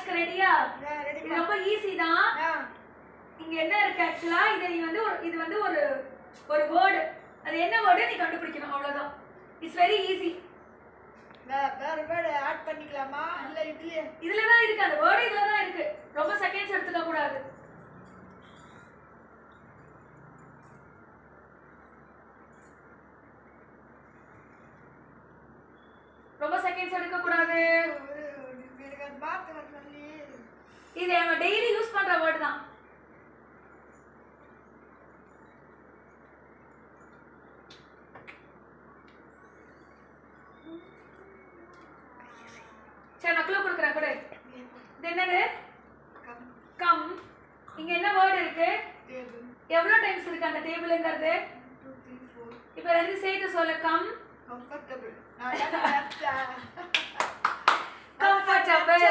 வச்சுக்க ரெடியா? இது ரொம்ப ஈஸி தான். இங்க என்ன இருக்கு ஆக்சுவலா இது வந்து ஒரு வேர்ட். அது என்ன வேர்ட் நீ கண்டுபிடிக்கணும் அவ்வளவுதான். It's very easy. வேற வேர்ட் ஆட் பண்ணிக்கலாமா இல்ல இதுல தான் இருக்கு அந்த வேர்ட் இதுல தான் இருக்கு. ரொம்ப செகண்ட்ஸ் எடுத்துக்க கூடாது. ரொம்ப செகண்ட்ஸ் எடுக்க கூடாது. இது நம்ம டெய்லி யூஸ் பண்ற வேர்ட் தான். சரி நான் க்ளூ கொடுக்குறேன் கூட. இது என்னது? கம். இங்க என்ன வேர்ட் இருக்கு? எவ்வளவு டைம்ஸ் இருக்கு அந்த டேபிள்ங்கிறது? இப்போ ரெண்டு சேர்த்து சொல்ல. Come comfortable. கம்ஃபர்டபிள்.